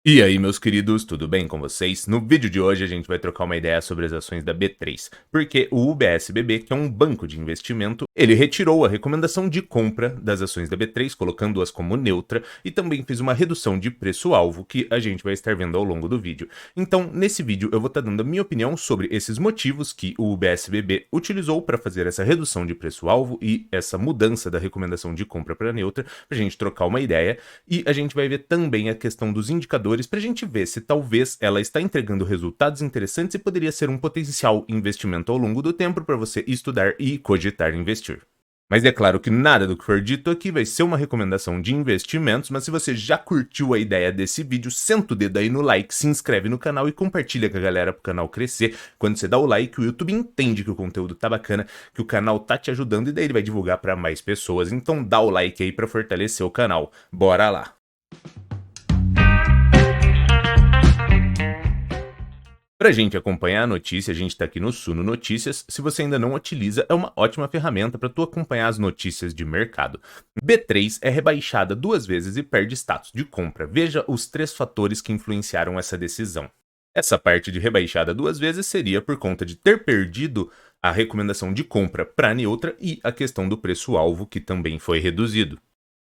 E aí, meus queridos, tudo bem com vocês? No vídeo de hoje a gente vai trocar uma ideia sobre as ações da B3, porque o UBSBB, que é um banco de investimento, ele retirou a recomendação de compra das ações da B3, colocando-as como neutra, e também fez uma redução de preço-alvo que a gente vai estar vendo ao longo do vídeo. Então, nesse vídeo eu vou estar dando a minha opinião sobre esses motivos que o UBSBB utilizou para fazer essa redução de preço-alvo e essa mudança da recomendação de compra para neutra, para a gente trocar uma ideia, e a gente vai ver também a questão dos indicadores para a gente ver se talvez ela está entregando resultados interessantes e poderia ser um potencial investimento ao longo do tempo para você estudar e cogitar investir. Mas é claro que nada do que for dito aqui vai ser uma recomendação de investimentos, mas se você já curtiu a ideia desse vídeo, senta o dedo aí no like, se inscreve no canal e compartilha com a galera para o canal crescer. Quando você dá o like, o YouTube entende que o conteúdo tá bacana, que o canal tá te ajudando e daí ele vai divulgar para mais pessoas. Então dá o like aí para fortalecer o canal. Bora lá! Para a gente acompanhar a notícia, a gente está aqui no Suno Notícias. Se você ainda não utiliza, é uma ótima ferramenta para tu acompanhar as notícias de mercado. B3 é rebaixada 2 vezes e perde status de compra. Veja os 3 fatores que influenciaram essa decisão. Essa parte de rebaixada 2 vezes seria por conta de ter perdido a recomendação de compra para neutra e a questão do preço-alvo, que também foi reduzido.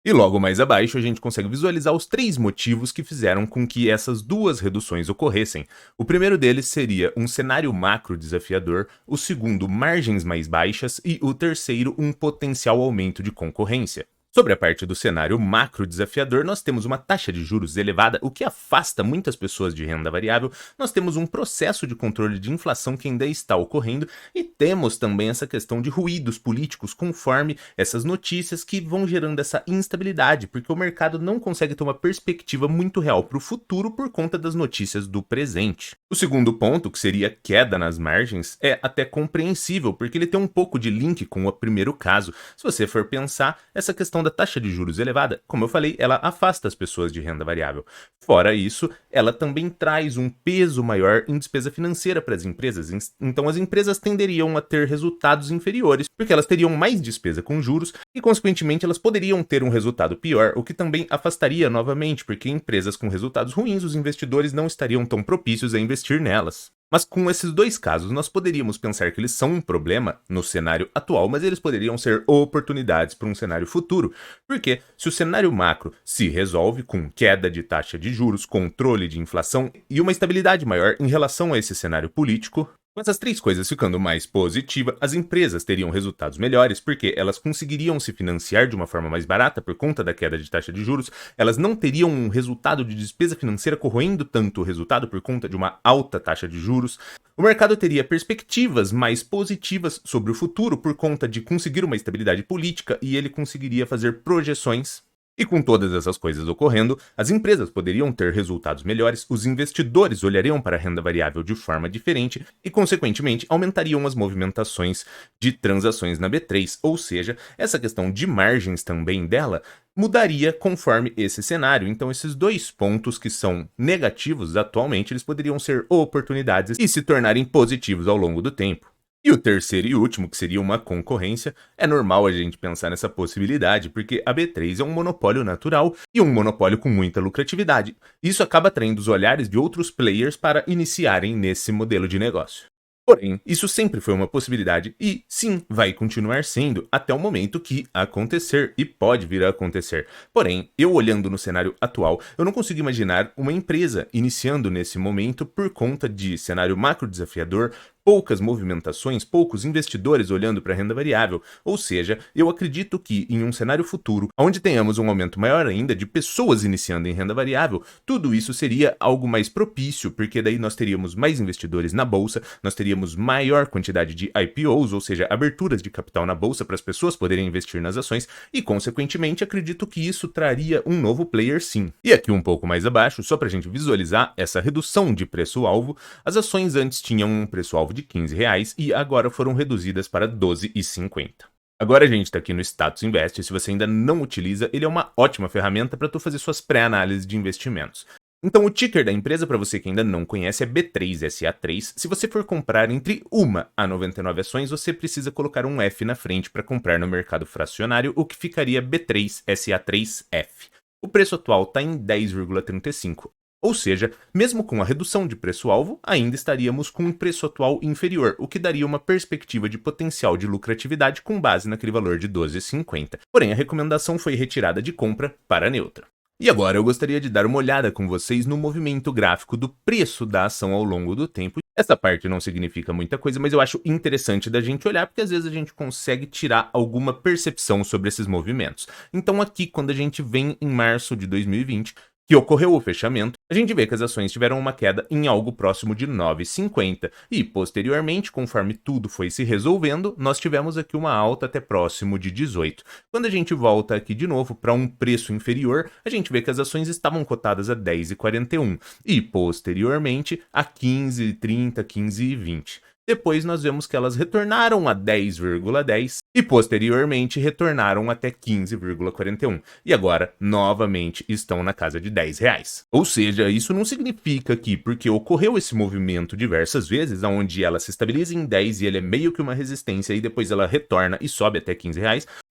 E logo mais abaixo a gente consegue visualizar os 3 motivos que fizeram com que essas 2 reduções ocorressem. O primeiro deles seria um cenário macro desafiador, o segundo, margens mais baixas e o terceiro, um potencial aumento de concorrência. Sobre a parte do cenário macro desafiador, nós temos uma taxa de juros elevada, o que afasta muitas pessoas de renda variável, nós temos um processo de controle de inflação que ainda está ocorrendo e temos também essa questão de ruídos políticos conforme essas notícias que vão gerando essa instabilidade, porque o mercado não consegue ter uma perspectiva muito real para o futuro por conta das notícias do presente. O segundo ponto, que seria queda nas margens, é até compreensível, porque ele tem um pouco de link com o primeiro caso. Se você for pensar, essa questão da taxa de juros elevada, como eu falei, ela afasta as pessoas de renda variável. Fora isso, ela também traz um peso maior em despesa financeira para as empresas, então as empresas tenderiam a ter resultados inferiores, porque elas teriam mais despesa com juros e, consequentemente, elas poderiam ter um resultado pior, o que também afastaria novamente, porque empresas com resultados ruins, os investidores não estariam tão propícios a investir nelas. Mas com esses 2 casos, nós poderíamos pensar que eles são um problema no cenário atual, mas eles poderiam ser oportunidades para um cenário futuro, porque se o cenário macro se resolve com queda de taxa de juros, controle de inflação e uma estabilidade maior em relação a esse cenário político, com essas 3 coisas ficando mais positiva, as empresas teriam resultados melhores porque elas conseguiriam se financiar de uma forma mais barata por conta da queda de taxa de juros, elas não teriam um resultado de despesa financeira corroendo tanto o resultado por conta de uma alta taxa de juros, o mercado teria perspectivas mais positivas sobre o futuro por conta de conseguir uma estabilidade política e ele conseguiria fazer projeções. E com todas essas coisas ocorrendo, as empresas poderiam ter resultados melhores, os investidores olhariam para a renda variável de forma diferente e, consequentemente, aumentariam as movimentações de transações na B3, ou seja, essa questão de margens também dela mudaria conforme esse cenário. Então, esses 2 pontos que são negativos atualmente, eles poderiam ser oportunidades e se tornarem positivos ao longo do tempo. E o terceiro e último, que seria uma concorrência, é normal a gente pensar nessa possibilidade, porque a B3 é um monopólio natural e um monopólio com muita lucratividade. Isso acaba atraindo os olhares de outros players para iniciarem nesse modelo de negócio. Porém, isso sempre foi uma possibilidade e, sim, vai continuar sendo até o momento que acontecer e pode vir a acontecer. Porém, eu olhando no cenário atual, eu não consigo imaginar uma empresa iniciando nesse momento por conta de cenário macro desafiador, poucas movimentações, poucos investidores olhando para a renda variável, ou seja, eu acredito que em um cenário futuro, onde tenhamos um aumento maior ainda de pessoas iniciando em renda variável, tudo isso seria algo mais propício, porque daí nós teríamos mais investidores na bolsa, nós teríamos maior quantidade de IPOs, ou seja, aberturas de capital na bolsa para as pessoas poderem investir nas ações e, consequentemente, acredito que isso traria um novo player sim. E aqui um pouco mais abaixo, só para a gente visualizar essa redução de preço-alvo, as ações antes tinham um preço-alvo de R$ 15 e agora foram reduzidas para R$ 12,50. Agora a gente está aqui no Status Invest, se você ainda não utiliza, ele é uma ótima ferramenta para tu fazer suas pré-análises de investimentos. Então o ticker da empresa, para você que ainda não conhece, é B3SA3. Se você for comprar entre 1 a 99 ações, você precisa colocar um F na frente para comprar no mercado fracionário, o que ficaria B3SA3F. O preço atual está em 10,35. Ou seja, mesmo com a redução de preço-alvo, ainda estaríamos com um preço atual inferior, o que daria uma perspectiva de potencial de lucratividade com base naquele valor de 12,50. Porém, a recomendação foi retirada de compra para neutra. E agora eu gostaria de dar uma olhada com vocês no movimento gráfico do preço da ação ao longo do tempo. Essa parte não significa muita coisa, mas eu acho interessante da gente olhar, porque às vezes a gente consegue tirar alguma percepção sobre esses movimentos. Então aqui, quando a gente vem em março de 2020, que ocorreu o fechamento, a gente vê que as ações tiveram uma queda em algo próximo de 9,50 e, posteriormente, conforme tudo foi se resolvendo, nós tivemos aqui uma alta até próximo de 18. Quando a gente volta aqui de novo para um preço inferior, a gente vê que as ações estavam cotadas a 10,41 e, posteriormente, a 15,30, 15,20. Depois nós vemos que elas retornaram a 10,10 e posteriormente retornaram até 15,41 e agora novamente estão na casa de R$ 10. Ou seja, isso não significa que porque ocorreu esse movimento diversas vezes, onde ela se estabiliza em 10 e ele é meio que uma resistência e depois ela retorna e sobe até R$ 15,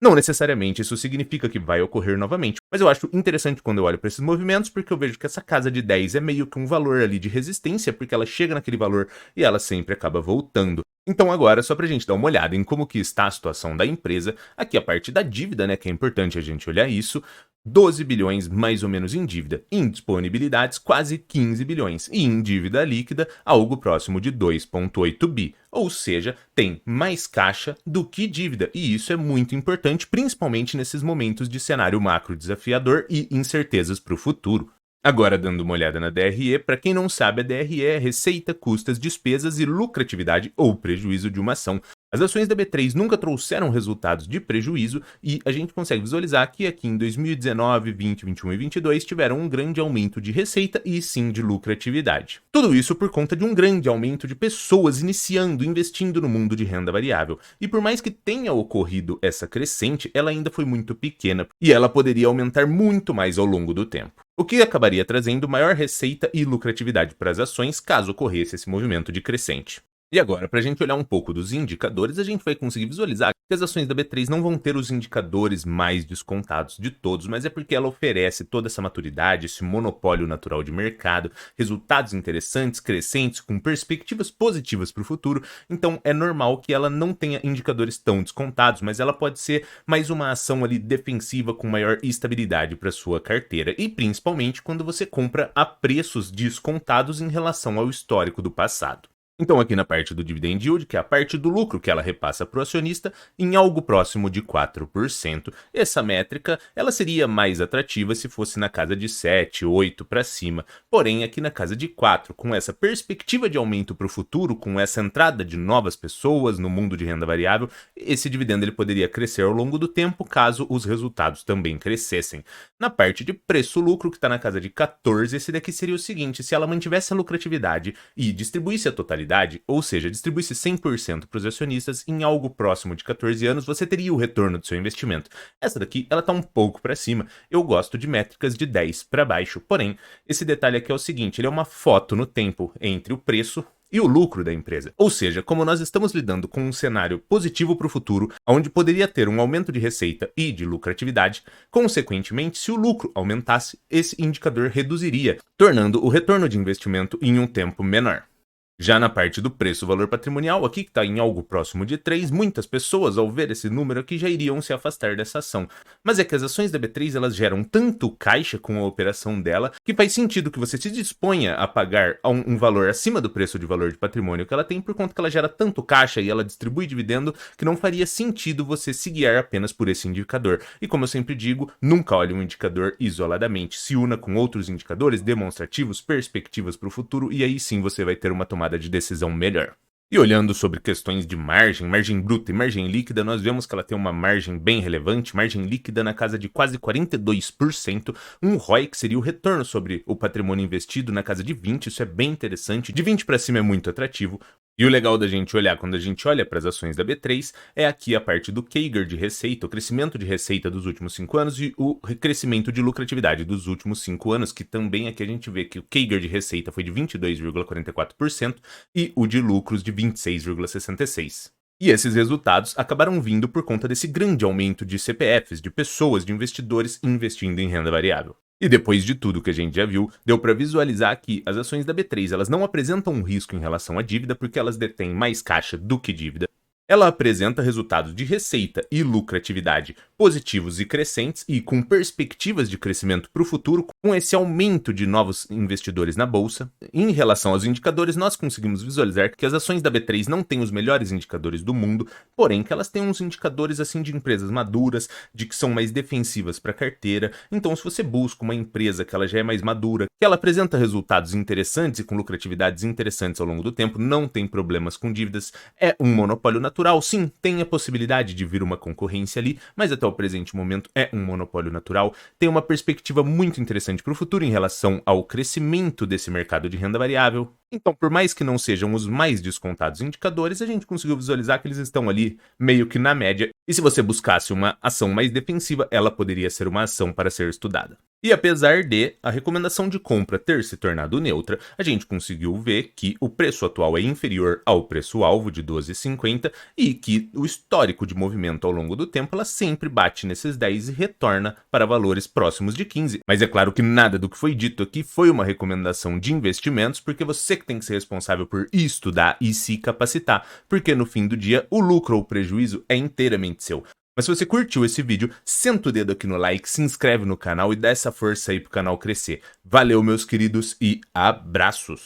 não necessariamente isso significa que vai ocorrer novamente. Mas eu acho interessante quando eu olho para esses movimentos, porque eu vejo que essa casa de 10 é meio que um valor ali de resistência, porque ela chega naquele valor e ela sempre acaba voltando. Então agora, só pra gente dar uma olhada em como que está a situação da empresa, aqui a parte da dívida, né, que é importante a gente olhar isso, 12 bilhões mais ou menos em dívida, em disponibilidades quase 15 bilhões e em dívida líquida algo próximo de 2,8 bi, ou seja, tem mais caixa do que dívida e isso é muito importante, principalmente nesses momentos de cenário macro desafiador e incertezas para o futuro. Agora, dando uma olhada na DRE, para quem não sabe, a DRE é receita, custas, despesas e lucratividade ou prejuízo de uma ação. As ações da B3 nunca trouxeram resultados de prejuízo e a gente consegue visualizar que aqui em 2019, 20, 21 e 22 tiveram um grande aumento de receita e sim de lucratividade. Tudo isso por conta de um grande aumento de pessoas iniciando, investindo no mundo de renda variável. E por mais que tenha ocorrido essa crescente, ela ainda foi muito pequena e ela poderia aumentar muito mais ao longo do tempo, o que acabaria trazendo maior receita e lucratividade para as ações caso ocorresse esse movimento de crescente. E agora, para a gente olhar um pouco dos indicadores, a gente vai conseguir visualizar que as ações da B3 não vão ter os indicadores mais descontados de todos, mas é porque ela oferece toda essa maturidade, esse monopólio natural de mercado, resultados interessantes, crescentes, com perspectivas positivas para o futuro, então é normal que ela não tenha indicadores tão descontados, mas ela pode ser mais uma ação ali defensiva com maior estabilidade para sua carteira, e principalmente quando você compra a preços descontados em relação ao histórico do passado. Então aqui na parte do dividend yield, que é a parte do lucro que ela repassa para o acionista, em algo próximo de 4%, essa métrica ela seria mais atrativa se fosse na casa de 7, 8 para cima, porém aqui na casa de 4, com essa perspectiva de aumento para o futuro, com essa entrada de novas pessoas no mundo de renda variável, esse dividendo ele poderia crescer ao longo do tempo caso os resultados também crescessem. Na parte de preço-lucro, que está na casa de 14, esse daqui seria o seguinte: se ela mantivesse a lucratividade e distribuísse a totalidade, ou seja, distribuísse 100% para os acionistas, em algo próximo de 14 anos, você teria o retorno do seu investimento. Essa daqui, ela está um pouco para cima. Eu gosto de métricas de 10 para baixo, porém, esse detalhe aqui é o seguinte, ele é uma foto no tempo entre o preço e o lucro da empresa. Ou seja, como nós estamos lidando com um cenário positivo para o futuro, onde poderia ter um aumento de receita e de lucratividade, consequentemente, se o lucro aumentasse, esse indicador reduziria, tornando o retorno de investimento em um tempo menor. Já na parte do preço-valor patrimonial, aqui que está em algo próximo de 3, muitas pessoas, ao ver esse número aqui, já iriam se afastar dessa ação. Mas é que as ações da B3 elas geram tanto caixa com a operação dela, que faz sentido que você se disponha a pagar um valor acima do preço de valor de patrimônio que ela tem, por conta que ela gera tanto caixa e ela distribui dividendo, que não faria sentido você se guiar apenas por esse indicador. E como eu sempre digo, nunca olhe um indicador isoladamente, se una com outros indicadores demonstrativos, perspectivas para o futuro, e aí sim você vai ter uma tomada de decisão melhor. E olhando sobre questões de margem bruta e margem líquida, nós vemos que ela tem uma margem bem relevante, margem líquida na casa de quase 42%, um ROI que seria o retorno sobre o patrimônio investido na casa de 20%, isso é bem interessante, de 20 para cima é muito atrativo. E o legal da gente olhar quando a gente olha para as ações da B3 é aqui a parte do CAGR de receita, o crescimento de receita dos últimos 5 anos e o crescimento de lucratividade dos últimos 5 anos, que também aqui a gente vê que o CAGR de receita foi de 22,44% e o de lucros de 26,66%. E esses resultados acabaram vindo por conta desse grande aumento de CPFs, de pessoas, de investidores investindo em renda variável. E depois de tudo que a gente já viu, deu para visualizar que as ações da B3 elas não apresentam um risco em relação à dívida porque elas detêm mais caixa do que dívida. Ela apresenta resultados de receita e lucratividade positivos e crescentes e com perspectivas de crescimento para o futuro, com esse aumento de novos investidores na bolsa. Em relação aos indicadores, nós conseguimos visualizar que as ações da B3 não têm os melhores indicadores do mundo, porém que elas têm uns indicadores assim de empresas maduras, de que são mais defensivas para a carteira. Então, se você busca uma empresa que ela já é mais madura, que ela apresenta resultados interessantes e com lucratividades interessantes ao longo do tempo, não tem problemas com dívidas, é um monopólio natural, sim, tem a possibilidade de vir uma concorrência ali, mas até o presente momento é um monopólio natural, tem uma perspectiva muito interessante para o futuro em relação ao crescimento desse mercado de renda variável. Então, por mais que não sejam os mais descontados indicadores, a gente conseguiu visualizar que eles estão ali meio que na média, e se você buscasse uma ação mais defensiva, ela poderia ser uma ação para ser estudada. E apesar de a recomendação de compra ter se tornado neutra, a gente conseguiu ver que o preço atual é inferior ao preço-alvo de 12,50 e que o histórico de movimento ao longo do tempo ela sempre bate nesses 10 e retorna para valores próximos de 15. Mas é claro que nada do que foi dito aqui foi uma recomendação de investimentos, porque você que tem que ser responsável por estudar e se capacitar, porque no fim do dia o lucro ou o prejuízo é inteiramente seu. Mas se você curtiu esse vídeo, senta o dedo aqui no like, se inscreve no canal e dá essa força aí pro canal crescer. Valeu, meus queridos, e abraços!